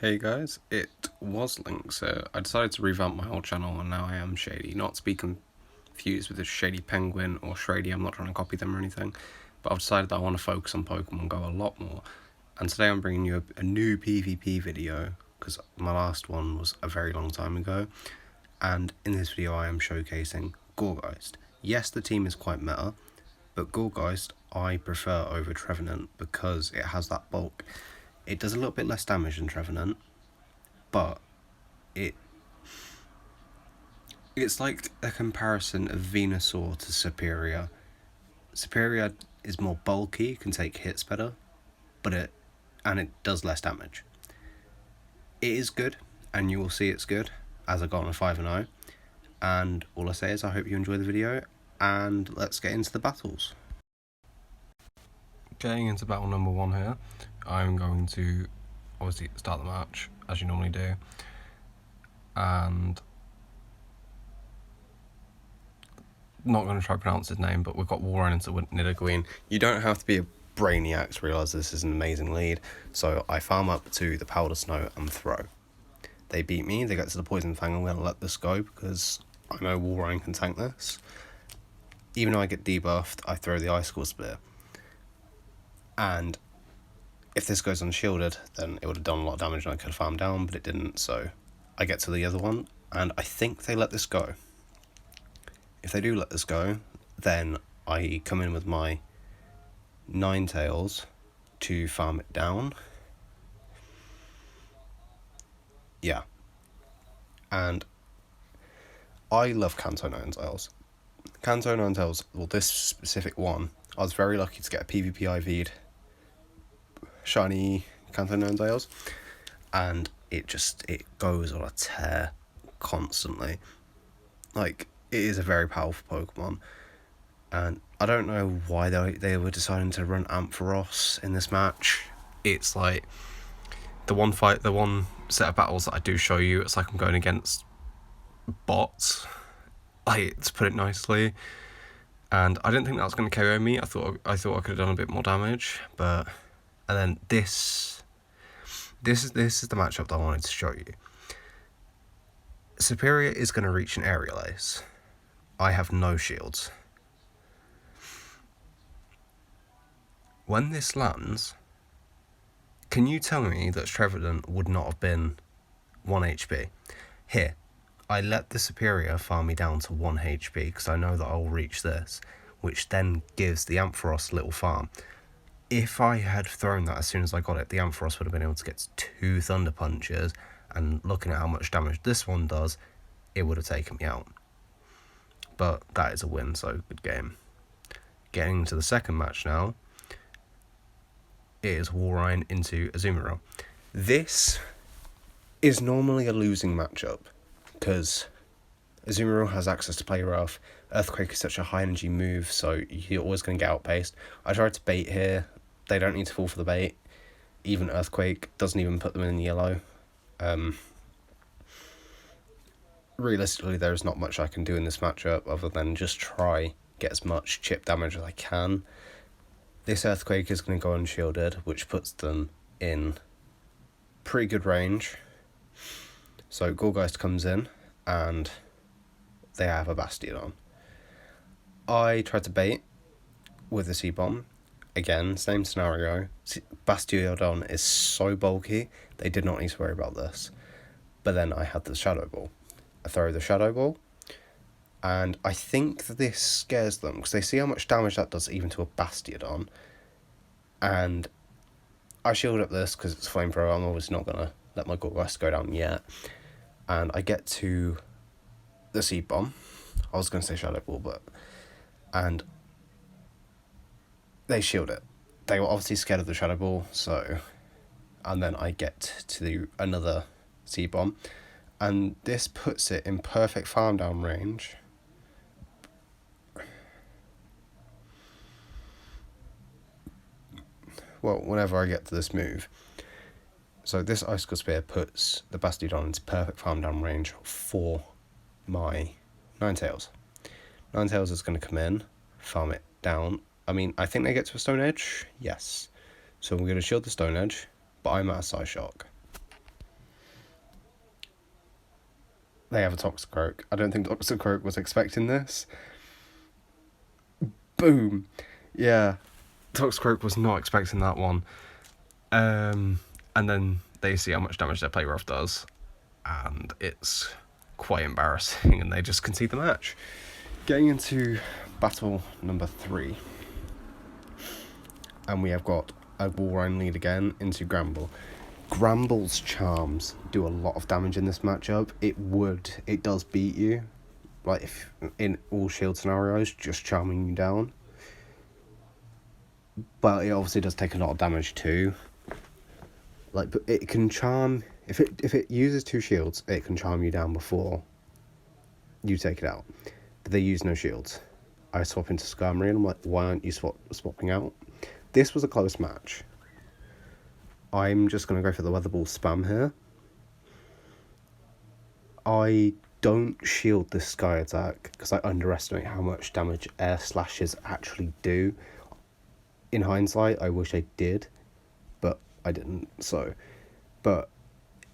Hey guys, it was Link, so I decided to revamp my whole channel and now I am Shady. Not to be confused with the Shady Penguin or Shady, I'm not trying to copy them or anything, but I've decided that I want to focus on Pokemon Go a lot more. And today I'm bringing you a new PvP video, because my last one was a very long time ago, and in this video I am showcasing Gourgeist. Yes, the team is quite meta, but Gourgeist I prefer over Trevenant because it has that bulk. It does a little bit less damage than Trevenant, but it's like a comparison of Venusaur to Superior. Superior is more bulky, can take hits better, but it does less damage. It is good, and you will see it's good as I got on a 5-0. And all I say is I hope you enjoy the video, and let's get into the battles. Getting into battle number 1 here, I'm going to obviously start the match as you normally do, and not going to try to pronounce his name, but we've got Warren into Nidoqueen. You don't have to be a brainiac to realise this is an amazing lead, so I farm up to the Powder Snow and throw. They beat me, they get to the Poison Fang. I'm going to let this go because I know Warren can tank this. Even though I get debuffed, I throw the Icicle Spear. And if this goes unshielded, then it would have done a lot of damage and I could have farmed down, but it didn't, so I get to the other one, and I think they let this go. If they do let this go, then I come in with my Ninetales to farm it down. Yeah. And I love Kanto Ninetales. Kanto Ninetales, well, this specific one, I was very lucky to get a PvP IV'd shiny Kanto Ninetales, and it goes on a tear constantly. Like, it is a very powerful Pokemon, and I don't know why they were deciding to run Ampharos in this match. It's like the one set of battles that I do show you, it's like I'm going against bots, like, to put it nicely. And I didn't think that was going to KO me. I thought I could have done a bit more damage, and then this is the matchup that I wanted to show you. Superior is going to reach an Aerial Ace. I have no shields. When this lands, can you tell me that Trevenant would not have been 1 HP? Here, I let the Superior farm me down to 1 HP because I know that I'll reach this, which then gives the Ampharos little farm. If I had thrown that as soon as I got it, the Ampharos would have been able to get 2 Thunder Punches, and looking at how much damage this one does, it would have taken me out. But that is a win, so good game. Getting to the second match now, it is Warren into Azumarill. This is normally a losing matchup, because Azumarill has access to Play Rough. Earthquake is such a high energy move, so you're always going to get outpaced. I tried to bait here. They don't need to fall for the bait. Even Earthquake doesn't even put them in yellow. Realistically, there's not much I can do in this matchup other than just try get as much chip damage as I can. This Earthquake is going to go unshielded, which puts them in pretty good range. So Gourgeist comes in, and they have a Bastiodon. I tried to bait with the C-Bomb. Again, same scenario. Bastiodon is so bulky, they did not need to worry about this. But then I had the Shadow Ball. I throw the Shadow Ball, and I think that this scares them, because they see how much damage that does even to a Bastiodon. And I shield up this, because it's Flamethrower, I'm obviously not going to let my Gourgeist go down yet. And I get to the Seed Bomb. I was going to say Shadow Ball, and they shield it. They were obviously scared of the Shadow Ball, and then I get to another Seed Bomb, and this puts it in perfect farm down range. Well, whenever I get to this move. So this Icicle Spear puts the Bastiodon into perfect farm down range for my Ninetales. Ninetales is going to come in, farm it down. I mean, I think they get to a Stone Edge. Yes. So we're going to shield the Stone Edge, but I'm at a Psyshock. they have a Toxicroak. I don't think Toxicroak was expecting this. Boom. Yeah, Toxicroak was not expecting that one. And then they see how much damage their Play Rough does, and it's quite embarrassing, and they just concede the match. Getting into battle number 3, and we have got a Walrein lead again into Gramble. Gramble's charms do a lot of damage in this matchup. It does beat you, like if in all shield scenarios, just charming you down. But it obviously does take a lot of damage too. Like, but it can charm, if it uses 2 shields, it can charm you down before you take it out. But they use no shields. I swap into Skarmory and I'm like, why aren't you swapping out? This was a close match. I'm just going to go for the Weather Ball spam here. I don't shield this Sky attack because I underestimate how much damage air slashes actually do. In hindsight, I wish I did, but I didn't. But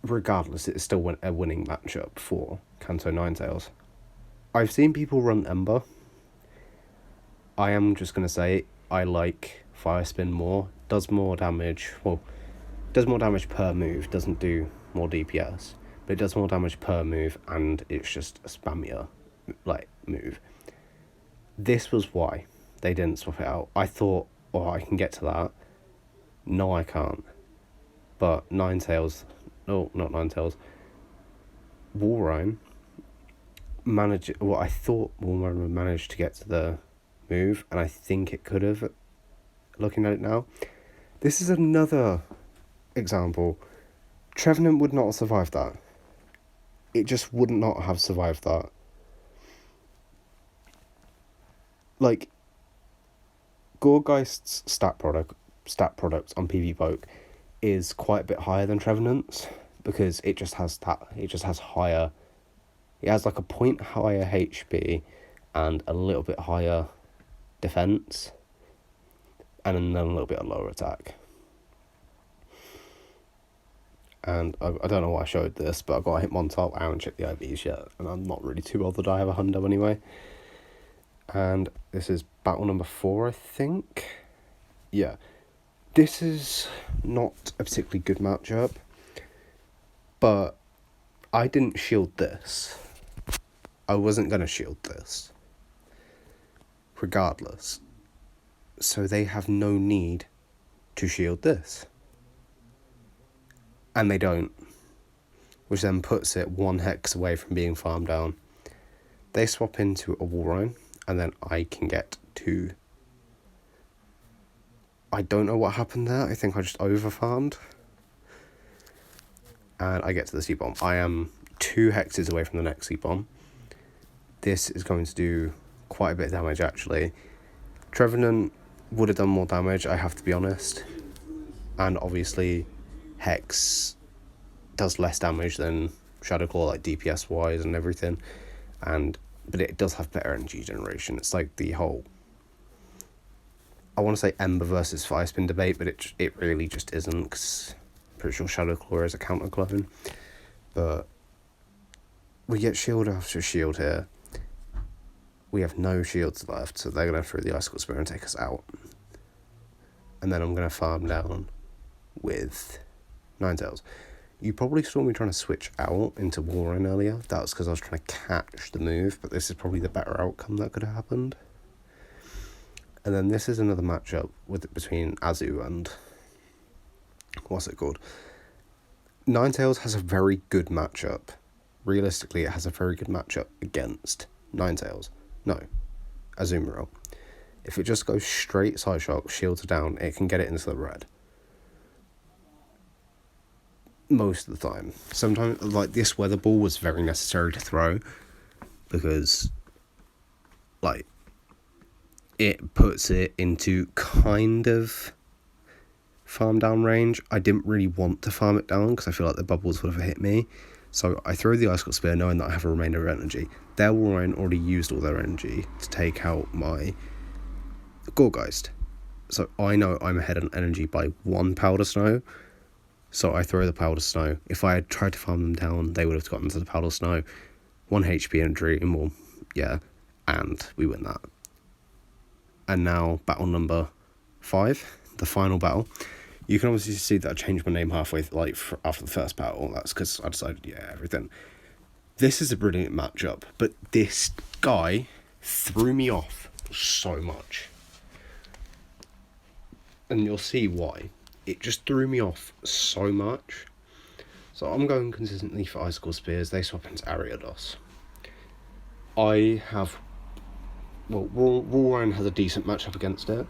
regardless, it's still a winning matchup for Kanto Ninetales. I've seen people run Ember. I am just going to say I like Fire Spin more. Does more damage per move, doesn't do more DPS, but it does more damage per move, and it's just a spammier, move. This was why they didn't swap it out. I thought, I can get to that. No, I can't. But Ninetales, no, not Ninetales, Walrein I thought Walrein would manage to get to the move, and I think it could have, looking at it now. This is another example. Trevenant would not have survived that. It just would not have survived that. Like, Gourgeist's stat product on PvPoke is quite a bit higher than Trevenant's, because it has like a point higher HP and a little bit higher defense, and then a little bit of lower attack. And I don't know why I showed this, but I've got a Hitmontop. I haven't checked the IVs yet, and I'm not really too bothered. I have a hundo anyway. And this is battle number 4, I think. Yeah. This is not a particularly good matchup, but I didn't shield this. I wasn't going to shield this, regardless. So they have no need to shield this. And they don't, which then puts it 1 hex away from being farmed down. They swap into a Walrein, and then I can get 2. I don't know what happened there. I think I just over-farmed. And I get to the C-Bomb. I am 2 hexes away from the next C-Bomb. This is going to do quite a bit of damage, actually. Trevenant would have done more damage, I have to be honest. And obviously, Hex does less damage than Shadowclaw, like DPS wise and everything, but it does have better energy generation. It's like the whole, I want to say Ember versus Fire Spin debate, but it really just isn't, because I'm pretty sure Shadowclaw is a counter clone. But we get shield after shield here. We have no shields left, so they're going to throw the Icicle Spear and take us out. And then I'm going to farm down with Ninetales. You probably saw me trying to switch out into Walrein earlier. That was because I was trying to catch the move, but this is probably the better outcome that could have happened. And then this is another matchup between Azu and what's it called? Ninetales has a very good matchup. Realistically, it has a very good matchup against Ninetales. No, Azumarill. If it just goes straight side shock, shields are down, it can get it into the red. Most of the time. Sometimes, like, this Weather Ball was very necessary to throw, because, like, it puts it into kind of farm down range. I didn't really want to farm it down, because I feel like the bubbles would have hit me. So I throw the Icicle Spear knowing that I have a remainder of energy. Their Walrein already used all their energy to take out my Gourgeist. So I know I'm ahead on energy by 1 Powder Snow. So I throw the Powder Snow. If I had tried to farm them down, they would have gotten to the Powder Snow. 1 HP and Dream, or yeah, and we win that. And now battle number 5, the final battle. You can obviously see that I changed my name halfway, after the first battle. That's because I decided, everything. This is a brilliant matchup, but this guy threw me off so much. And you'll see why. It just threw me off so much. So I'm going consistently for Icicle Spears. They swap into Ariados. Roaring has a decent matchup against it,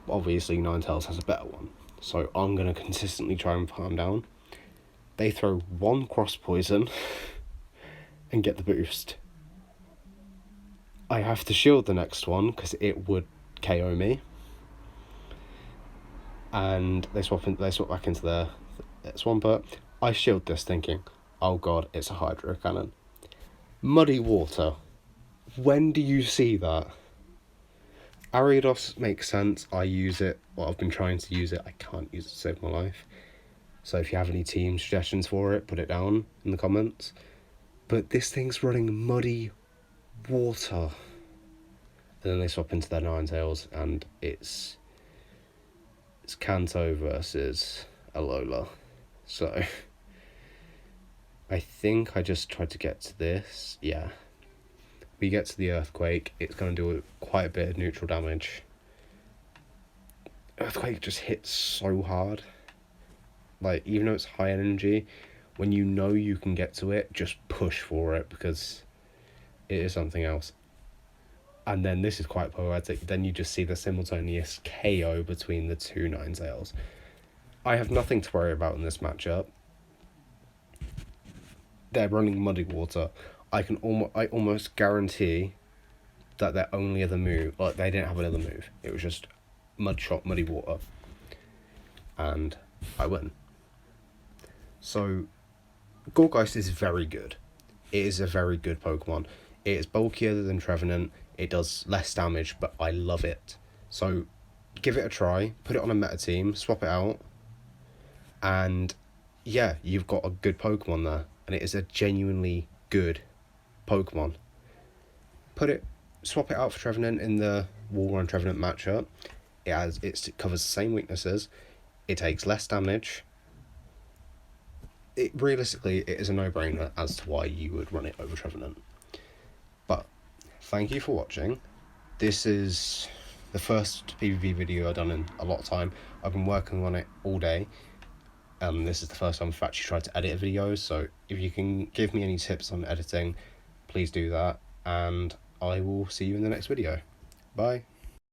but obviously Ninetales has a better one. So I'm going to consistently try and farm down. They throw 1 cross poison and get the boost. I have to shield the next one because it would KO me. And they swap back into their Swampert. I shield this thinking, oh god, it's a Hydro Cannon. Muddy Water. When do you see that? Ariados makes sense. I use it. Well, I've been trying to use it. I can't use it to save my life. So if you have any team suggestions for it, put it down in the comments. But this thing's running Muddy Water. And then they swap into their Ninetales, and it's Kanto versus Alola. So I think I just tried to get to this. Yeah. We get to the Earthquake. It's going to do quite a bit of neutral damage. Earthquake just hits so hard. Like, even though it's high energy, when you know you can get to it, just push for it because it is something else. And then this is quite poetic. Then you just see the simultaneous KO between the two Ninetales. I have nothing to worry about in this matchup. They're running Muddy Water. I almost guarantee that their only other move, they didn't have another move. It was just Mud Shot, Muddy Water. And I win. So, Gourgeist is very good. It is a very good Pokemon. It is bulkier than Trevenant. It does less damage, but I love it. So, give it a try. Put it on a meta team. Swap it out. And, yeah, you've got a good Pokemon there. And it is a genuinely good Pokemon. Swap it out for Trevenant in the Walrein Trevenant matchup. It covers the same weaknesses. It takes less damage. Realistically, it is a no-brainer as to why you would run it over Trevenant. But thank you for watching. This is the first PvP video I've done in a lot of time. I've been working on it all day. This is the first time I've actually tried to edit a video, so if you can give me any tips on editing, please do that, and I will see you in the next video. Bye.